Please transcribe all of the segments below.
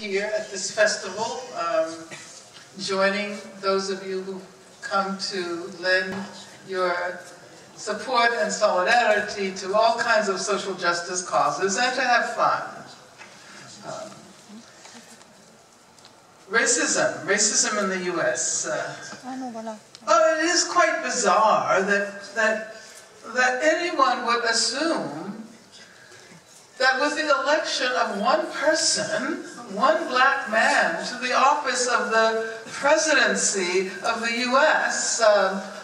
here at this festival, joining those of you who come to lend your support and solidarity to all kinds of social justice causes and to have fun. Racism in the U.S. It is quite bizarre that anyone would assume that with the election of one person, one black man, to the office of the presidency of the U.S.,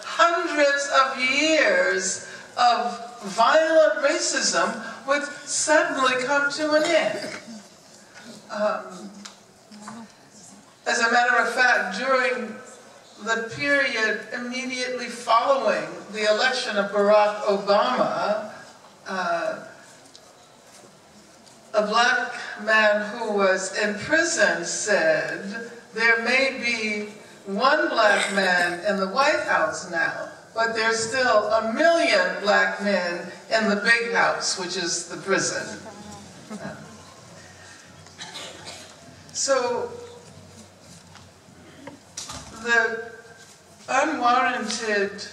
hundreds of years of violent racism would suddenly come to an end. As a matter of fact, during the period immediately following the election of Barack Obama, a black man who was in prison said, "There may be one black man in the White House now, but there's still 1 million black men in the big house, which is the prison." So the unwarranted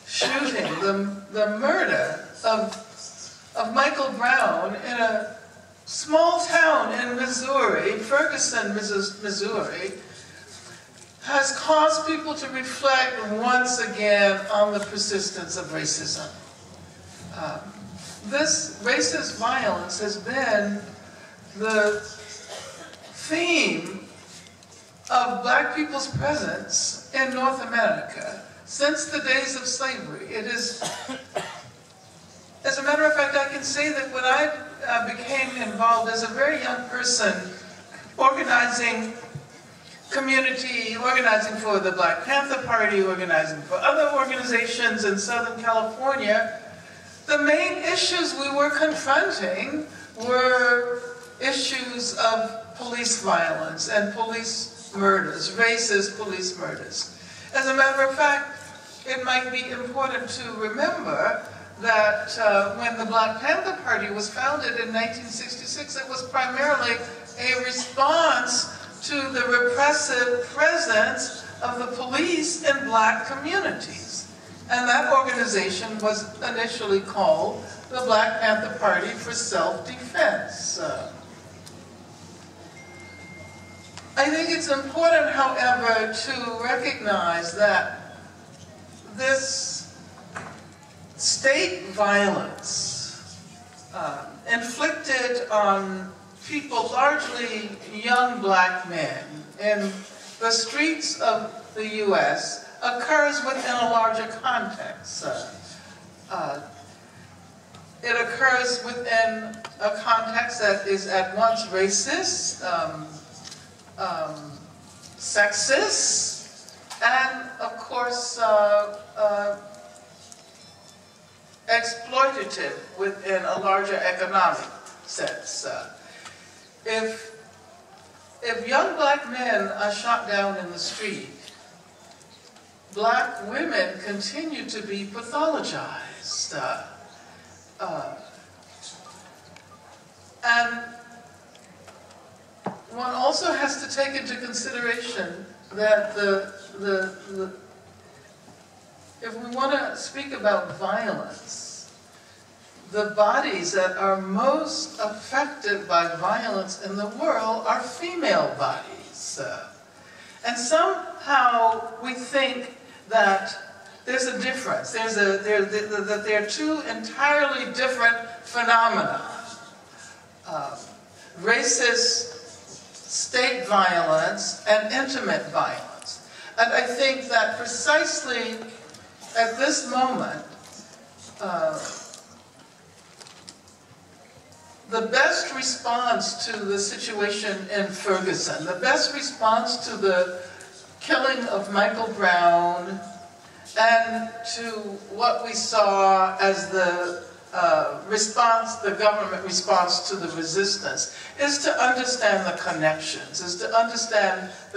shooting, the murder of Michael Brown in a small town in Missouri, Ferguson, Missouri, has caused people to reflect once again on the persistence of racism. This racist violence has been the theme of black people's presence in North America since the days of slavery. It is, as a matter of fact, I can say that when I became involved as a very young person, organizing community, organizing for the Black Panther Party, organizing for other organizations in Southern California, the main issues we were confronting were issues of police violence and police murders, racist police murders. As a matter of fact, it might be important to remember that when the Black Panther Party was founded in 1966, it was primarily a response to the repressive presence of the police in black communities. And that organization was initially called the Black Panther Party for Self-Defense. I think it's important, however, to recognize that this state violence inflicted on people, largely young black men, in the streets of the U.S. occurs within a larger context. It occurs within a context that is at once racist, sexist, and of course exploitative within a larger economic sense. If young black men are shot down in the street, black women continue to be pathologized. And one also has to take into consideration that if we want to speak about violence, the bodies that are most affected by violence in the world are female bodies. And somehow we think that there's a difference, that there are two entirely different phenomena. Racist state violence and intimate violence. And I think that precisely at this moment, the best response to the situation in Ferguson, the best response to the killing of Michael Brown, and to what we saw as the government response to the resistance, is to understand the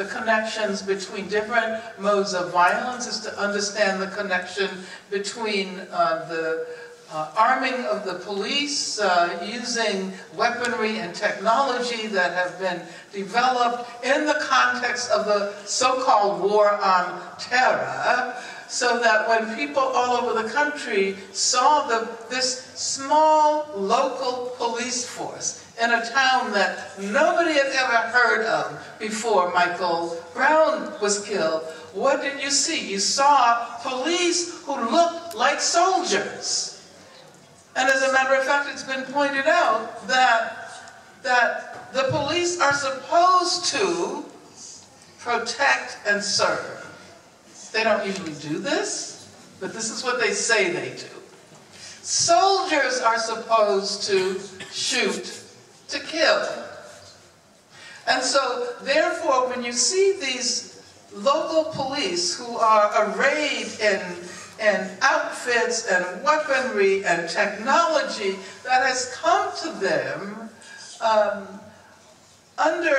connections, between different modes of violence, is to understand the connection between the arming of the police using weaponry and technology that have been developed in the context of the so-called war on terror, so that when people all over the country saw this small local police force in a town that nobody had ever heard of before Michael Brown was killed, what did you see? You saw police who looked like soldiers. And as a matter of fact, it's been pointed out that the police are supposed to protect and serve. They don't usually do this, but this is what they say they do. Soldiers are supposed to shoot to kill. And so, therefore, when you see these local police who are arrayed in outfits and weaponry and technology that has come to them under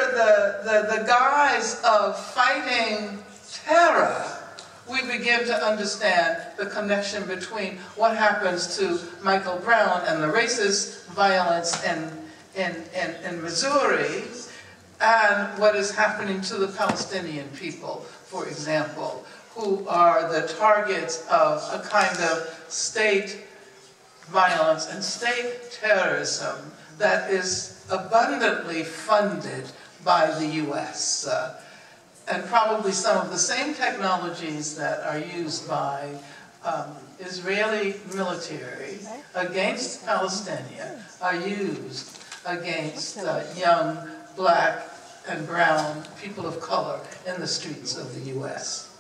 the guise of fighting terror, we begin to understand the connection between what happens to Michael Brown and the racist violence in Missouri and what is happening to the Palestinian people, for example, who are the targets of a kind of state violence and state terrorism that is abundantly funded by the U.S. And probably some of the same technologies that are used by Israeli military against Palestinians are used against young black and brown people of color in the streets of the U.S.